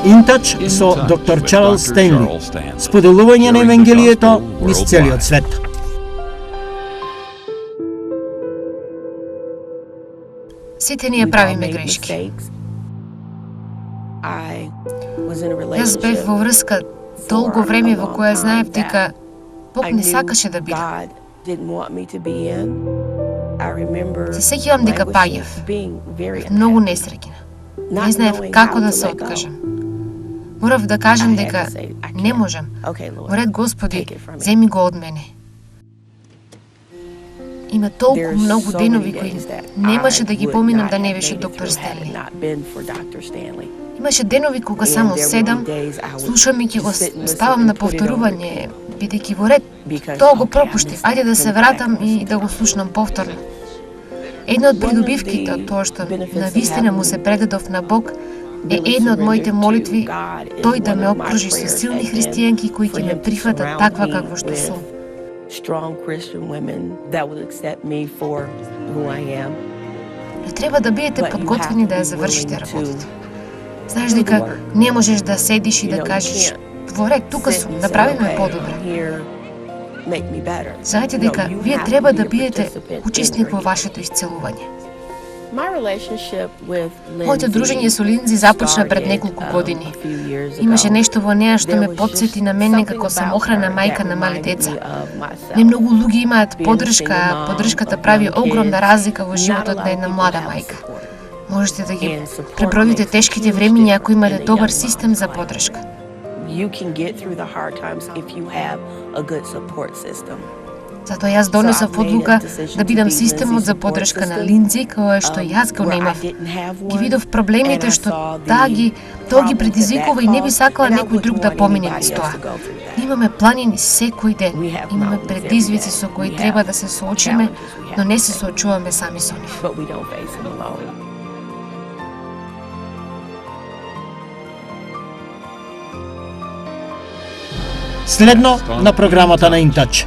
Интач со доктор Чарлс Стенли. Споделување на Евангелието низ целиот свет. Сите ние правиме грешки. Јас бев во врска долго време во која знаев дека Бог не сакаше да бидам. Се сеќавам дека паѓав. Бев многу несреќна. Не знаев како да се откажам. Морав да кажам дека не можам. Во ред, Господи, земи го од мене. Има толку многу денови кои немаше да ги поминам да не беше доктор Стенли. Имаше денови кога само седам, слушам и ќе го ставам на повторување, бидејќи во ред, тоа го пропуштив, ајде да се вратам и да го слушнам повторно. Една од придобивките од тоа што навистина му се предадов на Бог е една од моите молитви тој да ме окружи со силни христијанки кои ќе ме прифатат таква каква што сум. Не треба да бидете подготвени да ја завршите работата. Знаеш дека не можеш да седиш и да кажеш во ред, тука сум, направи ме подобро. Знаете дека вие треба да бидете учесник во вашето исцелување. Моето дружење со Линдзи започна пред неколку години. Имаше нешто во неа што ме потсети на мене како самохрана мајка на мали деца. Не многу луѓе имаат поддршка, а поддршката прави огромна разлика во животот на една млада мајка. Можете да ги пребродите тешките времиња ако имате добар систем за поддршка. Затоа јас донесов одлука да бидам системот за поддршка на Линдзи, кое што јас го немав. Ги видов проблемите што тоа ги предизвикува и не би сакала некој друг да помине низ тоа. Имаме планини секој ден, имаме предизвици со кои треба да се соочиме, но не се соочуваме сами со нив. Следно на програмата на Интач.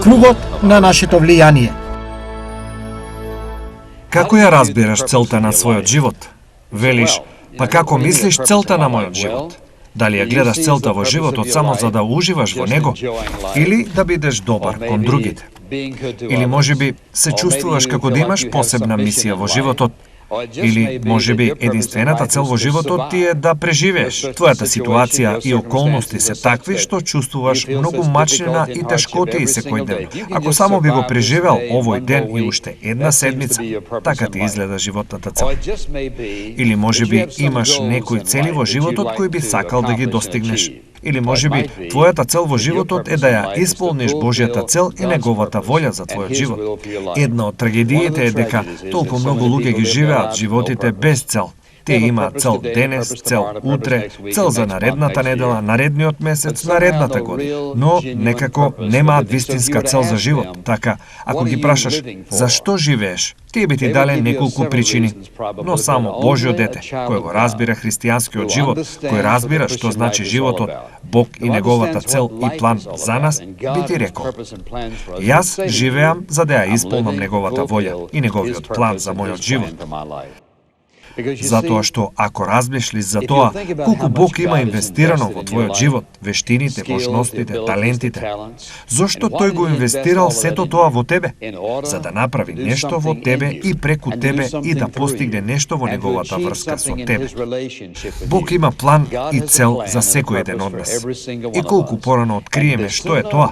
Кругот на нашето влијание. Како ја разбираш целта на својот живот? Велиш, па како мислиш целта на мојот живот? Дали ја гледаш целта во животот само за да уживаш во него? Или да бидеш добар кон другите? Или можеби се чувствуваш како да имаш посебна мисија во животот? Или можеби единствената цел во животот ти е да преживееш. Твојата ситуација и околности се такви што чувствуваш многу мачнина и тешкотии секој ден. Ако само би го преживел овој ден и уште една седмица, така ти изгледа животната цел. Или можеби имаш некои цели во животот кои би сакал да ги достигнеш. Или можеби твојата цел во животот е да ја исполниш Божјата цел и неговата волја за твојот живот. Една од трагедиите е дека толку многу луѓе ги живеат животите без цел. Тие имаат цел денес, цел утре, цел за наредната недела, наредниот месец, наредната година. Но некако немаат вистинска цел за живот. Така, ако ги прашаш зашто живееш, тие би ти дале неколку причини. Но само Божјо дете, кој го разбира христијанскиот живот, кој разбира што значи животот, Бог и неговата цел и план за нас, би ти рекол: јас живеам за да ја исполнам неговата волја и неговиот план за мојот живот. Затоа што ако размислиш за тоа колку Бог има инвестирано во твојот живот, вештините, можностите, талентите, зошто тој го инвестирал сето тоа во тебе? За да направи нешто во тебе и преку тебе и да постигне нешто во неговата врска со тебе. Бог има план и цел за секој еден од нас. И колку порано откриеме што е тоа,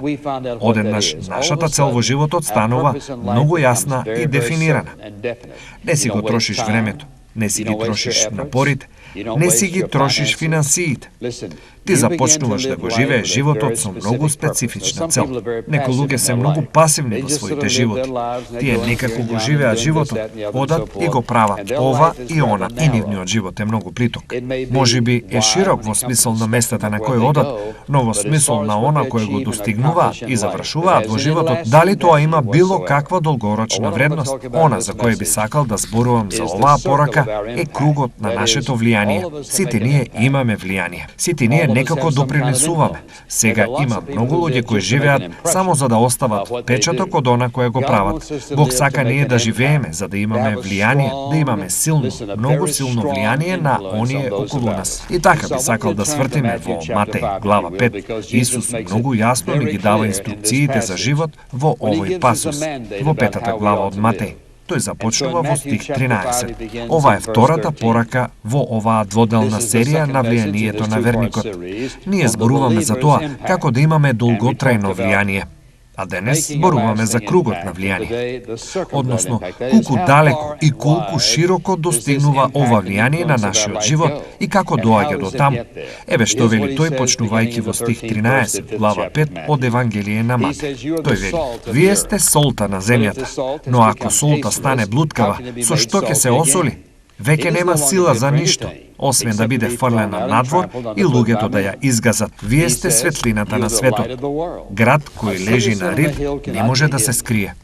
одеднаш нашата цел во животот станува многу јасна и дефинирана. Не си го трошиш времето, не си ги трошиш напорите, не си ги трошиш финансиите. Ти започнуваш да го живееш животот со многу специфична цел. Некои луѓе се многу пасивни во своите животи. Тие некако го живеат животот, одат и го прават ова и она, и нивниот живот е многу плиток. Можеби е широк во смисол на местата на кои одат, но во смисол на она кој го достигнуваат и завршуваат во животот, дали тоа има било каква долгорочна вредност? Она за кој би сакал да зборувам за оваа порака е кругот на нашето влијание влијание. Сите ние имаме влијание. Сите ние некако допринесуваме. Сега има многу луѓе кои живеат само за да остават отпечаток од она кое го прават. Бог сака ние да живееме за да имаме влијание, да имаме силно, многу силно влијание на оние околу нас. И така би сакал да свртиме во Матеј глава 5. Исус многу јасно ни ги дава инструкциите за живот во овој пасус, во 5 глава од Матеј. Тој започнува во стих 13. Ова е втората порака во оваа дводелна серија на влијанието на верникот. Ние зборуваме за тоа како да имаме долготрајно влијание. А денес зборуваме за кругот на влијание. Односно, колку далеко и колку широко достигнува ова влијание на нашиот живот и како доаѓа до таму. Еве што вели тој почнувајќи во стих 13, глава 5 од Евангелие на Матеј. Тој вели: Вие сте солта на земјата, но ако солта стане блуткава, со што ќе се осоли? Веќе нема сила за ништо, освен да биде фрлена надвор и луѓето да ја изгазат. Вие сте светлината на светот. Град кој лежи на рив не може да се скрие.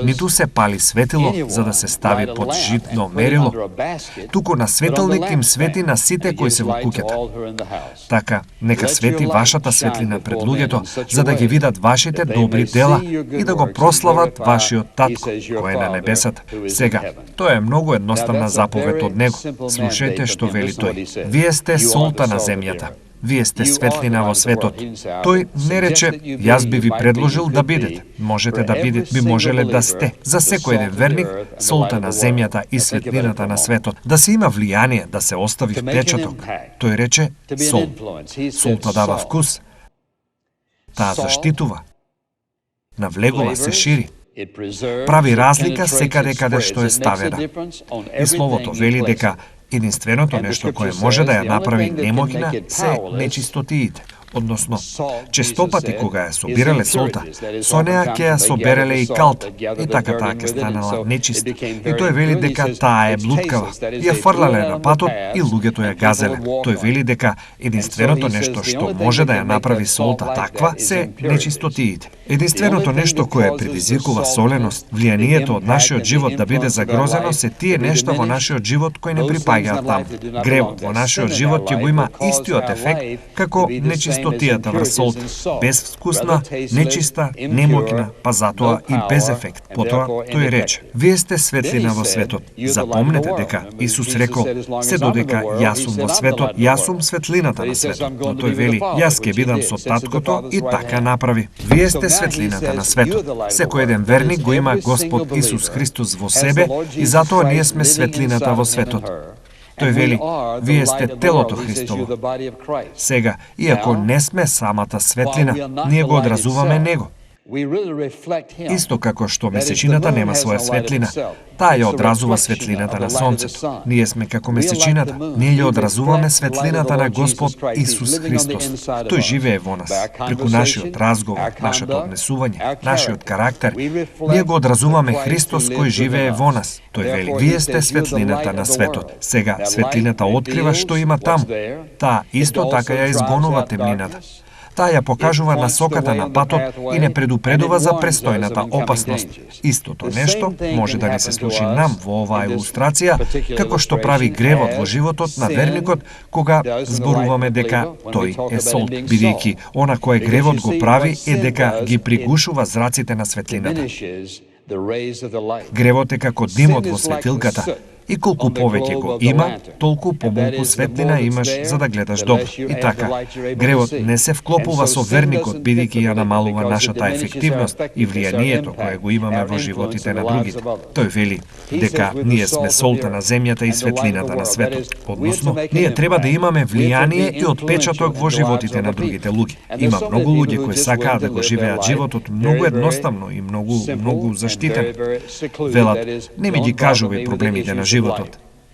Ниту се пали светило за да се стави под житно мерило, туку на светилник им свети на сите кои се во куќата. Така, нека свети вашата светлина пред луѓето, за да ги видат вашите добри дела и да го прослават вашиот татко, кој е на небесата. Сега, тоа е многу едноставна заповед од него. Слушајте што вели тој. Вие сте солта на земјата. Вие сте светлина во светот. Тој не рече, јас би ви предложил да бидете. Можете да бидете, би можеле да сте. За секој еден верник, солта на земјата и светлината на светот. Да се има влијание, да се остави впечаток. Тој рече, сол. Солта дава вкус. Таа заштитува. Навлегува, се шири. Прави разлика секаде каде што е ставена. И Словото вели дека единственото нешто кое може да ја направи немоќна се нечистотиите. Односно, честопати кога ја собирале солта, со неа ќе ја собереле и калта, и така таа ќе станала нечиста. И тој вели дека таа е блуткава, ја фрлале на патот и луѓето ја газеле. Тој вели дека единственото нешто што може да ја направи солта таква се нечистотиите. Единственото нешто кое предизвикува соленост, влијанието од нашиот живот да биде загрозено, се тие нешта во нашиот живот кои не припаѓаат таму. Гревот во нашиот живот ќе го има истиот ефект како нечистотијата врз солта, безвкусна, нечиста, немоќна, па затоа и без ефект. Потоа тој рече: Вие сте светлина во светот. Запомнете дека Исус рекол: се додека јас сум во светот, јас сум светлината на светот. Но тој вели: јас ќе бидам со таткото и така направи. Вие сте светлината на светот. Секој еден верник го има Господ Исус Христос во себе и затоа ние сме светлината во светот. Тој вели: вие сте телото Христово. Сега, иако не сме самата светлина, ние го одразуваме Него. Исто како што месечината нема своја светлина, таа ја одразува светлината на сонцето. Ние сме како месечината, ние ја одразуваме светлината на Господ Исус Христос. Тој живее во нас, преку нашиот разговор, нашето однесување, нашиот карактер. Ние го одразуваме Христос кој живее во нас. Тој вели: вие сте светлината на светот. Сега, светлината открива што има таму. Таа исто така ја изгонува темнината. Таа ја покажува насоката на патот и не предупредува за престојната опасност. Истото нешто може да ни се случи нам во оваа илустрација, како што прави гревот во животот на верникот кога зборуваме дека тој е сол, бидејќи она кое гревот го прави е дека ги пригушува зраците на светлината. Гревот е како димот во светилката. И колку повеќе го има, толку помалку светлина имаш за да гледаш добро. И така, гревот не се вклопува со верникот, бидејќи ја намалува нашата ефективност и влијанието кое го имаме во животите на другите. Тој вели дека ние сме солта на земјата и светлината на светот. Односно, ние треба да имаме влијание и отпечаток во животите на другите луѓе. Има многу луѓе кои сакаат да го живеат животот многу едноставно и многу заштитено. Велат: не ми ги кажувај проблемите на животот.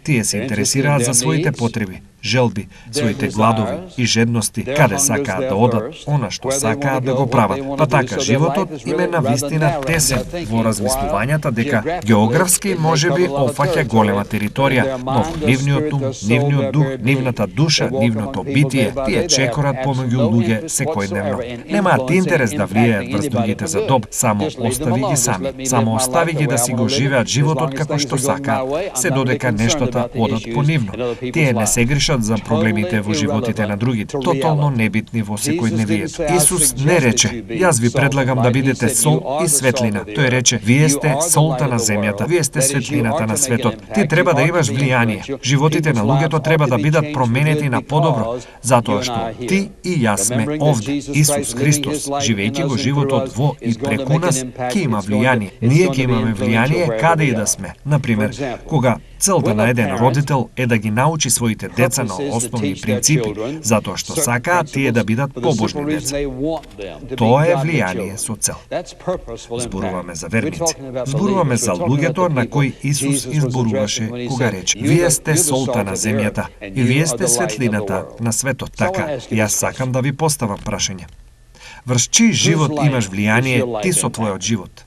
Тие се интересираат за своите потреби, желби, своите гладови и жедности, каде сакаат да одат, она што сакаат да го прават. Па така, животот им е навистина тесен во размислувањата дека географски можеби опфаќа голема територија, но во нивниот ум, нивниот дух, нивната душа, нивното битие, тие чекорат помеѓу луѓе секојдневно. Немаат интерес да влијаат врз другите за добро, само остави ги сами, само остави ги да си го живеат животот како што сакаат, се додека нештата одат по нивно. Тие не се гришат пишат за проблемите во животите на другите, тотално небитни во секојдневието. Исус не рече: "Јас ви предлагам да бидете сол и светлина." Тој рече: "Вие сте солта на земјата, вие сте светлината на светот. Ти треба да имаш влијание. Животите на луѓето треба да бидат променети на подобро, затоа што ти и јас сме овде. Исус Христос, живејќи го животот во и преку нас, ќе има влијание. Ние ќе имаме влијание каде и да сме. Например, кога целта на еден родител е да ги научи своите деца на основни принципи, затоа што сакаат тие да бидат побожни деца. Тоа е влијание со цел. Зборуваме за верници. Зборуваме за луѓето на кои Исус изборуваше кога рече: "Вие сте солта на земјата и вие сте светлината на светот." Така, јас сакам да ви поставам прашање. Врз чиј живот имаш влијание ти со твојот живот?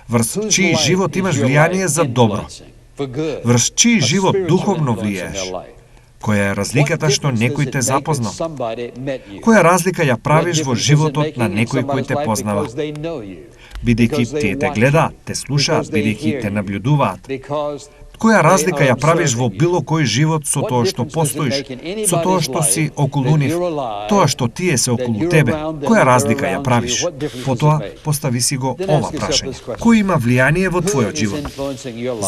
Врз чиј живот имаш влијание за добро? Врз чиј живот духовно влијаеш? Која е разликата што некој те запознал? Која разлика ја правиш во животот на некој кој те познава? Бидејќи тие те гледаат, те слушаат, бидејќи те наблюдуваат. Која разлика ја правиш во било кој живот со тоа што постоиш, со тоа што си околу нив, тоа што тие се околу тебе? Која разлика ја правиш? Потоа постави си го ова прашање: кој има влијание во твојот живот?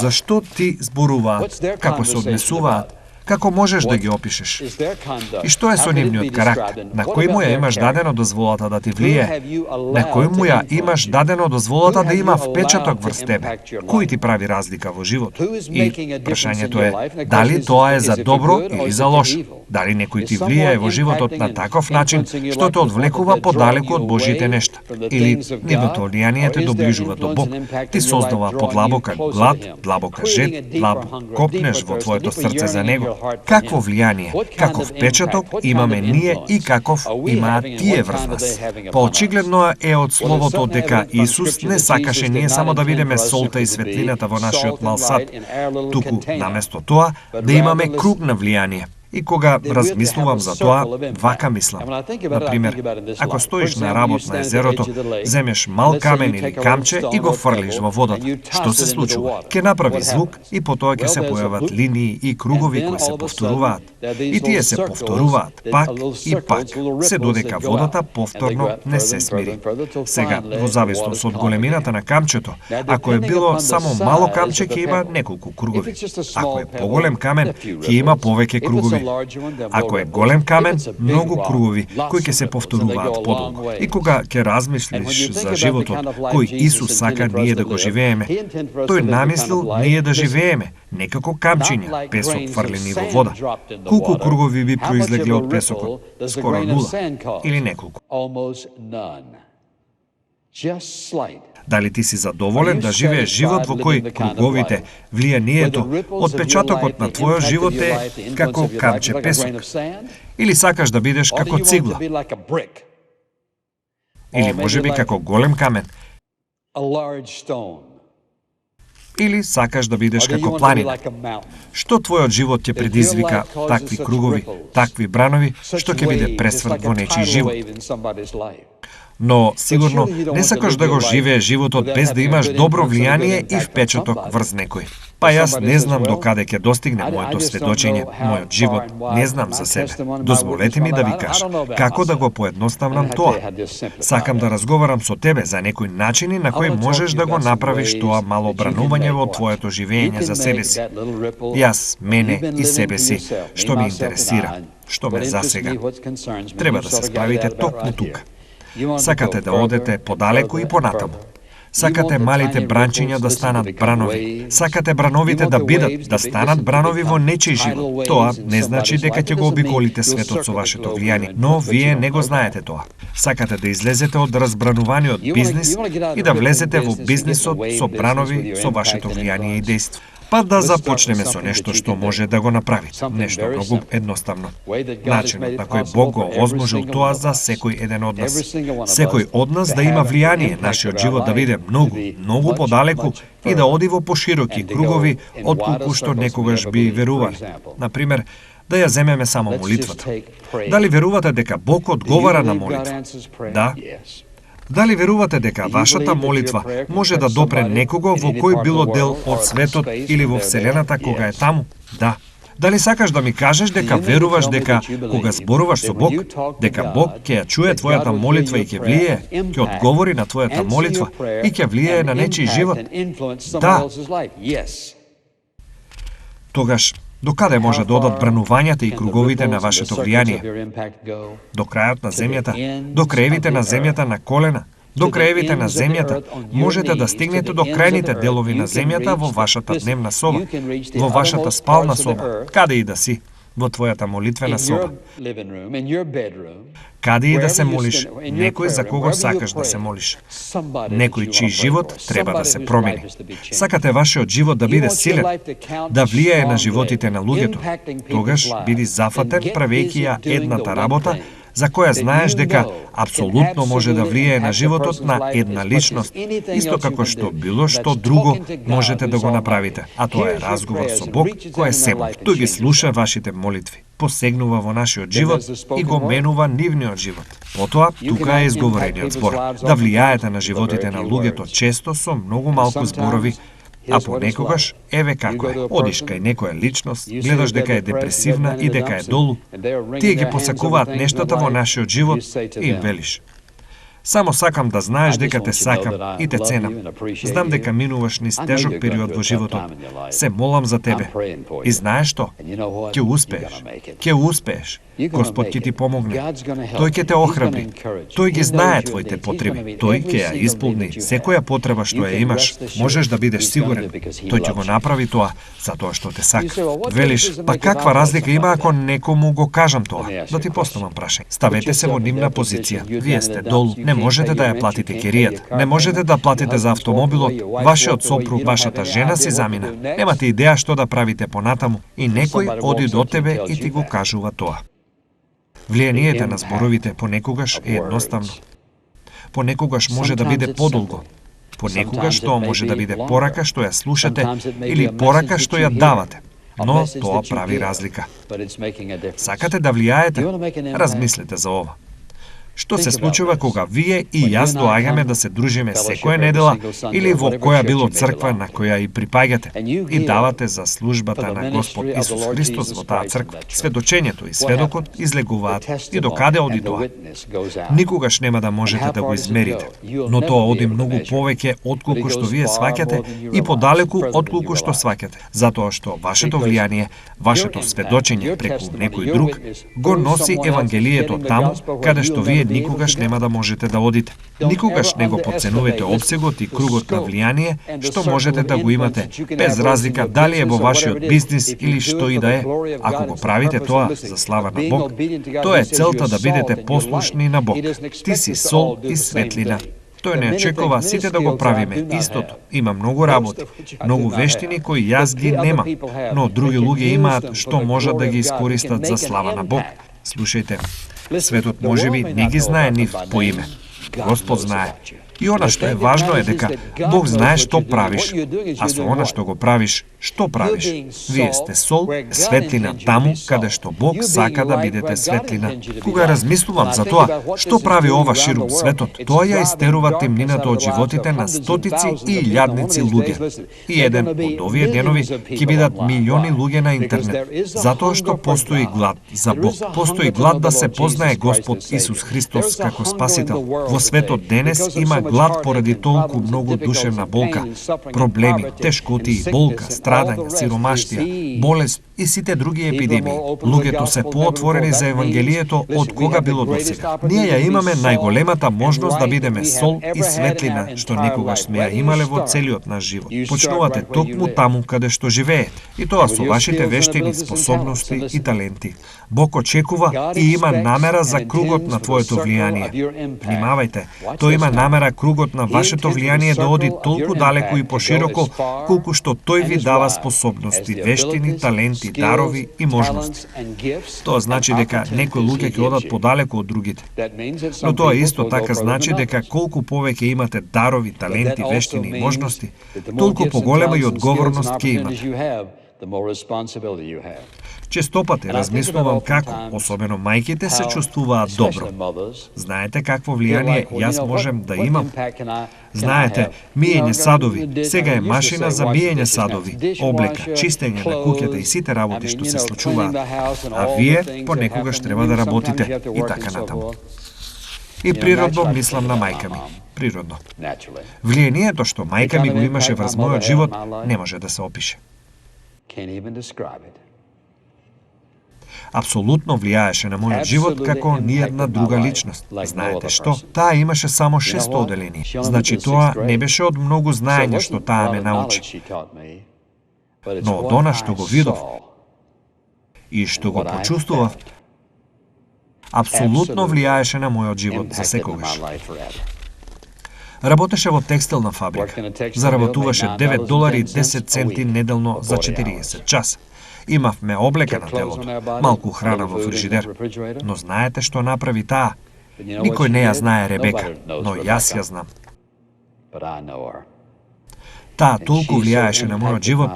Зашто ти зборуваат? Како се однесуваат? Како можеш да ги опишеш? И што е со нивниот карактер? На кој му ја имаш дадено дозволата да ти влие? На кој му ја имаш дадено дозволата да има впечаток врз тебе? Кој ти прави разлика во живот? И прашањето е, дали тоа е за добро или за лошо? Дали некој ти влијае во животот на таков начин што те одвлекува подалеку од Божјите нешта? Или нивното влијание те доближува до Бог? Ти создава подлабока глад, длабока жед, длабоко копнеш во твоето срце за Него. Какво влијание, каков печаток имаме ние и каков имаат тие врз нас? Поочигледно е од Словото дека Исус не сакаше ние само да видиме солта и светлината во нашиот мал сад, туку наместо тоа да имаме круг на влијание. И кога размислувам за тоа, вака мислам. Например, ако стоиш на работ на езерото, земеш мал камен или камче и го фрлиш во водата. Што се случува? Ке направи звук и потоа ќе се појават линии и кругови кои се повторуваат. И тие се повторуваат пак и пак, се додека водата повторно не се смири. Сега, во зависност од големината на камчето, ако е било само мало камче, ќе има неколку кругови. Ако е поголем камен, ќе има повеќе кругови. Ако е голем камен, многу кругови кои ќе се повторуваат подолго. И кога ќе размислиш за животот кој Исус сака ние да го живееме, тој намислил ние да живееме не како камчиња, песок фрлени во вода. Колку кругови би произлегле од песокот? Скоро нула или неколку. Дали ти си задоволен да живееш живот во кој круговите, влијанието, отпечатокот на твојот живот е како камче песок? Или сакаш да бидеш како цигла? Или можеби како голем камен? Или сакаш да бидеш како планина? Што твојот живот ќе предизвика такви кругови, такви бранови, што ќе биде пресврт во нечиј живот? Но сигурно не сакаш да го живееш животот без да имаш добро влијание и впечаток врз некој. Па јас не знам до каде ќе достигне моето сведочење, мојот живот, не знам за себе. Дозволете ми да ви кажам, како да го поедноставнам тоа. Сакам да разговарам со тебе за некои начини на кои можеш да го направиш тоа мало бранување во твоето живење за себе си. Јас, мене и себе си, што ме интересира, што ме засега. Треба да се справите токму тука. Сакате да одете подалеку и понатаму. Сакате малите бранчиња да станат бранови. Сакате брановите да бидат, да станат бранови во нечиј живот. Тоа не значи дека ќе го обиколите светот со вашето влијание, но вие не го знаете тоа. Сакате да излезете од разбрануваниот бизнис и да влезете во бизнисот со бранови со вашето влијание и дејство. Па да започнеме со нешто што може да го направите. Нешто многу едноставно. Начинот на кој Бог го овозможил тоа за секој еден од нас. Секој од нас да има влијание, нашиот живот да биде многу подалеку и да оди во пошироки кругови отколку што некогаш би верували. Например, да ја земеме само молитвата. Дали верувате дека Бог одговара на молитва? Да. Дали верувате дека вашата молитва може да допре некого во кој било дел од светот или во Вселената кога е таму? Да. Дали сакаш да ми кажеш дека веруваш дека кога зборуваш со Бог, дека Бог ќе ја чуе твојата молитва и ќе влие, ќе одговори на твојата молитва и ќе влие на нечiji живот? Да. Тогаш, докаде може да одат бранувањата и круговите на вашето влијание? До крајот на земјата, до краевите на земјата на колена, до краевите на земјата, можете да стигнете до крајните делови на земјата во вашата дневна соба, во вашата спална соба, каде и да си, во твојата молитвена соба. Каде и да се молиш, некој за кого сакаш да се молиш. Некој чиј живот треба да се промени. Сакате вашиот живот да биде силен, да влијае на животите на луѓето. Тогаш биди зафатен правејќи ја едната работа за која знаеш дека апсолутно може да влијае на животот на една личност, исто како што било што друго можете да го направите, а тоа е разговор со Бог кој е семој. Тој ги слуша вашите молитви, посегнува во нашиот живот и го менува нивниот живот. Потоа, тука е изговорениот збор. Да влијаете на животите на луѓето често со многу малку зборови, а понекогаш, еве како е, одиш кај некоја личност, гледаш дека е депресивна и дека е долу, тие ги посакуваат нештата во нашиот живот и им велиш: само сакам да знаеш дека те сакам и те ценам. Знам дека минуваш низ тежок период во животот. Се молам за тебе. И знаеш што? Ќе успееш. Ќе успееш. Господ ќе ти помогне. Тој ќе те охрабри. Тој ги знае твоите потреби. Тој ќе ја исполни секоја потреба што ја имаш. Можеш да бидеш сигурен. Тој ќе го направи тоа, затоа што те сака. Велиш, па каква разлика има ако некому го кажам тоа? Да ти поставам прашање. Ставете се во нивна позиција. Вие сте долу. Не можете да ја платите киријата. Не можете да платите за автомобилот. Вашиот сопруг, вашата жена си замина. Немате идеја што да правите понатаму и некој оди до тебе и ти го кажува тоа. Влијанието на зборовите понекогаш е едноставно. Понекогаш може да биде подолго. Понекогаш тоа може да биде порака што ја слушате или порака што ја давате. Но тоа прави разлика. Сакате да влијаете? Размислете за ова. Што се случува кога вие и јас доаѓаме да се дружиме секоја недела или во која било црква на која и припаѓате и давате за службата на Господ Исус Христос во таа црква? Сведочењето и сведокот излегуваат и докаде оди тоа? Никогаш нема да можете да го измерите, но тоа оди многу повеќе отколку што вие сваќате и подалеку отколку што сваќате, затоа што вашето влијание, вашето сведочење преку некој друг го носи евангелието таму каде што вие никогаш нема да можете да одите. Никогаш не го подценувате опсегот и кругот на влијание што можете да го имате, без разлика дали е во вашиот бизнис или што и да е. Ако го правите тоа за слава на Бог, тоа е целта да бидете послушни на Бог. Ти си сол и светлина. Тој не очекува сите да го правиме истото. Има многу работи, многу вештини кои јас ги немам, но други луѓе имаат што можат да ги искористат за слава на Бог. Слушајте, светот можеби не ги знае нив по име. Господ знае. И она што е важно е дека Бог знае што правиш, а со она што го правиш, што правиш. Вие сте сол, светлина таму каде што Бог сака да бидете светлина. Кога размислувам за тоа, што прави ова ширум светот, тоа ја истерува темнината од животите на стотици и илјадници луѓе. И еден од овие денови ќе бидат милиони луѓе на интернет, затоа што постои глад за Бог. Постои глад да се познае Господ Исус Христос како Спасител. Во светот денес има глад поради толку многу душевна болка, проблеми, тешкоти, болка, страдање, сиромаштија, болест и сите други епидемии. Луѓето се поотворени за евангелието од кога било досега. Ние ја имаме најголемата можност да бидеме сол и светлина што никогаш сме ја имале во целиот наш живот. Почнувате токму таму каде што живеете, и тоа со вашите вештини, способности и таленти. Бог очекува и има намера за кругот на твоето влијание. Внимавајте, тој има намера кругот на вашето влијание да оди толку далеко и пошироко, колку што тој ви дава способности, вештини, таленти, дарови и можности. Тоа значи дека некои луѓе ќе одат подалеку од другите. Но тоа исто така значи дека колку повеќе имате дарови, таленти, вештини и можности, толку поголема и одговорност ќе имате. Честопате размислувам како, особено мајките, се чувствуваат добро. Знаете какво влијание јас можем да имам? Знаете, миење садови, сега е машина за миење садови, облека, чистење на куќата и сите работи што се случуваат. А вие понекогаш треба да работите и така натаму. И природно мислам на мајка ми. Природно. Влијанието што мајка ми го имаше врз мојот живот не може да се опише. Апсолутно влијаеше на мојот живот како ниедна друга личност. Знаете што? Таа имаше само 6 оделени. Значи тоа не беше од многу знаење што таа ме научи. Но од она што го видов и што го почувствував, апсолутно влијаеше на мојот живот за секогаш. Работеше во текстилна фабрика. Заработуваше $9.10 неделно за 40 часа. Имавме облека на телото, малку храна во фрижидер. Но знаете што направи таа? Никој не ја знае Ребека, но јас ја знам. Таа толку влијаеше на мојот живот,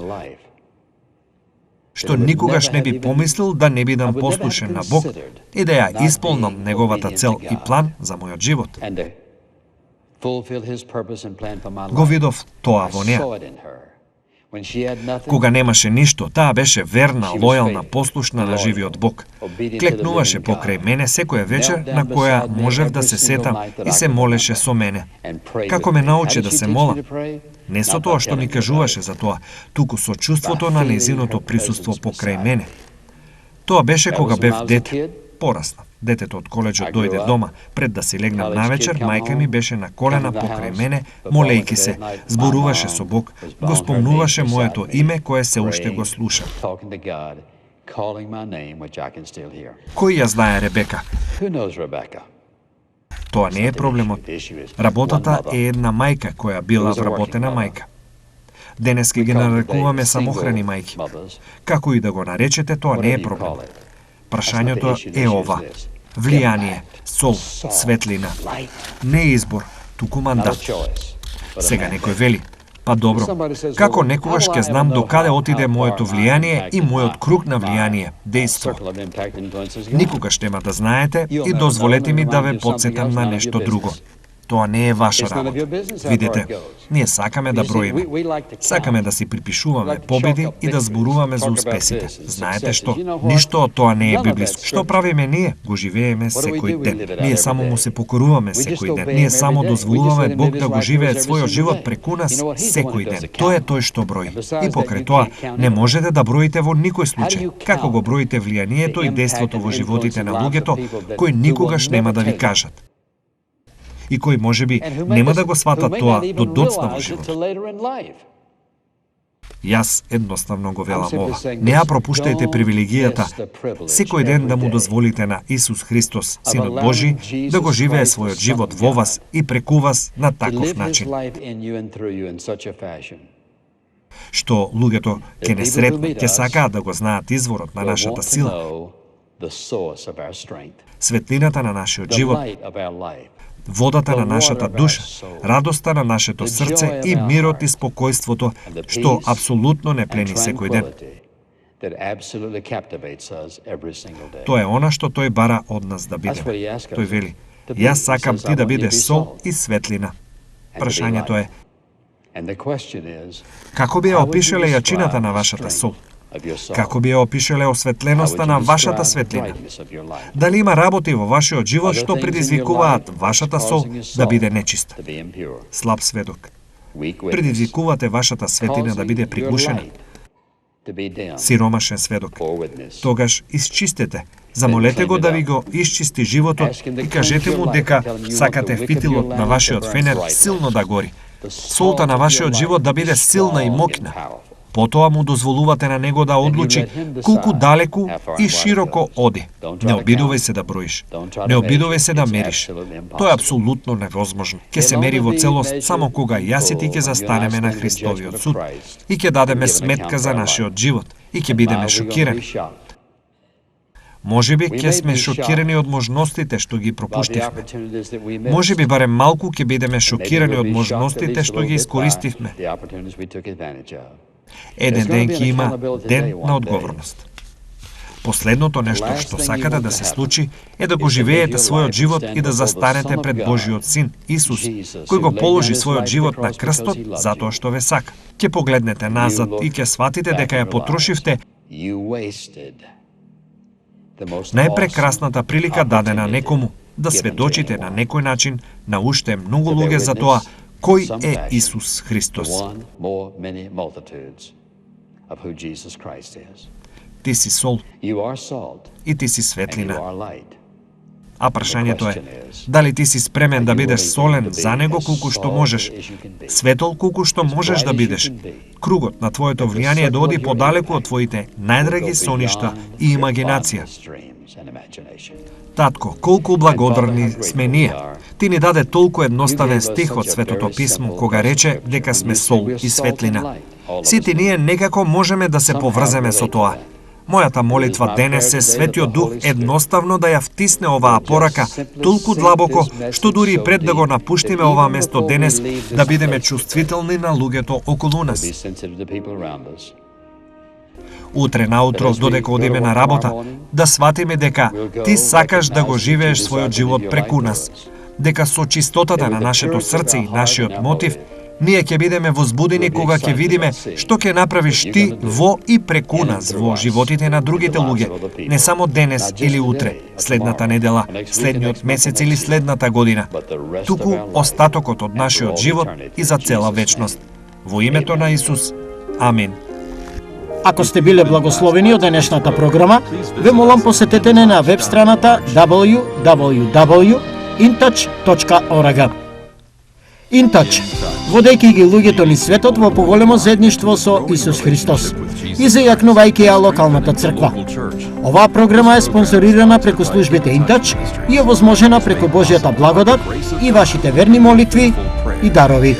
што никогаш не би помислил да не бидам послушен на Бог и да ја исполнам неговата цел и план за мојот живот. Го видов тоа во неа. Кога немаше ништо, таа беше верна, лојална, послушна на живиот Бог. Клекнуваше покрај мене секоја вечер на која можев да се сетам и се молеше со мене. Како ме научи да се молам? Не со тоа што ми кажуваше за тоа, туку со чувството на нејзиното присуство покрај мене. Тоа беше кога бев дете, порасна. Детето од коледжот дојде дома. Пред да си легнам навечер, мајка ми беше на колена покрај мене, молејки се, зборуваше со Бог, го спомнуваше моето име кое се уште го слуша. Кој ја знае Ребека? Тоа не е проблемот. Работата е една мајка која била вработена мајка. Денески ги нарекуваме самохрани мајки. Како и да го наречете, тоа не е проблем. Прашањето е ова. Влијание, сол, светлина. Не избор, туку мандат. Сега некој вели, па добро, како некогаш ќе знам докаде отиде моето влијание и мојот круг на влијание, дејство. Никогаш нема да знаете и дозволете ми да ве подсетам на нешто друго. Тоа не е ваша работа. Видите, ние сакаме да броиме. Сакаме да си припишуваме победи и да зборуваме за успесите. Знаете што? Ништо од тоа не е библиско. Што правиме ние? Го живееме секој ден. Ние само му се покоруваме секој ден. Ние само дозволуваме Бог да го живее својот живот преку нас секој ден. Тоа е тој што брои. И покрај тоа, не можете да броите во никој случај. Како го броите влијанието и дејството во животите на луѓето, кои никогаш нема да ви кажат. И кои можеби нема да го сватат тоа до доцна во живот. Јас едноставно го велам ова. Не ја пропуштајте привилегијата секој ден да му дозволите на Исус Христос, Синот Божи, да го живее својот живот во вас и преку вас на таков начин, што луѓето ќе не сретнат, ќе сакаат да го знаат изворот на нашата сила, светлината на нашиот живот, водата на нашата душа, радоста на нашето срце и мирот и спокојството, што апсолутно не плени секој ден. Тоа е она што тој бара од нас да бидеме. Тој вели, јас сакам ти да бидеш сол и светлина. Прашањето е, како би ја опишеле јачината на вашата сол? Како би ја опишеле осветленоста на вашата светлина? Дали има работи во вашиот живот што предизвикуваат вашата сол да биде нечиста? Слаб сведок. Предизвикувате вашата светлина да биде приглушена. Сиромашен сведок. Тогаш исчистете. Замолете го да ви го исчисти животот и кажете му дека сакате фитилот на вашиот фенер силно да гори. Солта на вашиот живот да биде силна и мокна. Потоа му дозволувате на него да одлучи колку далеку и широко оди. Не обидувај се да броиш. Не обидувај се да мериш. Тоа е апсолутно невозможно. Ке се мери во целост само кога јас и ти ќе застанеме на Христовиот суд и ќе дадеме сметка за нашиот живот и ќе бидеме шокирани. Можеби ќе сме шокирани од можностите што ги пропуштивме. Можеби барем малку ќе бидеме шокирани од можностите што ги искористивме. Еден ден ќе има ден на одговорност. Последното нешто што сакате да се случи е да го живеете својот живот и да застанете пред Божиот Син, Исус, кој го положи својот живот на крстот затоа што ве сака. Ќе погледнете назад и ќе сватите дека ја потрошивте најпрекрасната прилика дадена некому да сведочите на некој начин на уште многу луѓе за тоа кој е Исус Христос. Ти си сол и ти си светлина. А прашањето е, дали ти си спремен да бидеш солен за него колку што можеш, светол колку што можеш да бидеш. Кругот на твоето влијание да оди подалеку од твоите најдраги соништа и имагинација. Татко, колку благодарни сме ние. Ти ни даде толку едноставен стих од Светото Писмо, кога рече дека сме сол и светлина. Сите ние некако можеме да се поврземе со тоа. Мојата молитва денес е Светиот Дух едноставно да ја втисне оваа порака толку длабоко, што дури пред да го напуштиме оваа место денес, да бидеме чувствителни на луѓето околу нас. Утре наутро, додека одиме на работа, да сватиме дека ти сакаш да го живееш својот живот преку нас, дека со чистотата на нашето срце и нашиот мотив, ние ќе бидеме возбудени кога ќе видиме што ќе направиш ти во и преку нас во животите на другите луѓе, не само денес или утре, следната недела, следниот месец или следната година, туку остатокот од нашиот живот и за цела вечност. Во името на Исус. Амин. Ако сте биле благословени од денешната програма, ве молам посетете не на веб страната www.intouch.org. InTouch, водејќи ги луѓето ни светот во поголемо заедништво со Исус Христос и зајакнувајќи ја локалната црква. Оваа програма е спонсорирана преку службите InTouch и овозможена преку Божјата благодат и вашите верни молитви и дарови.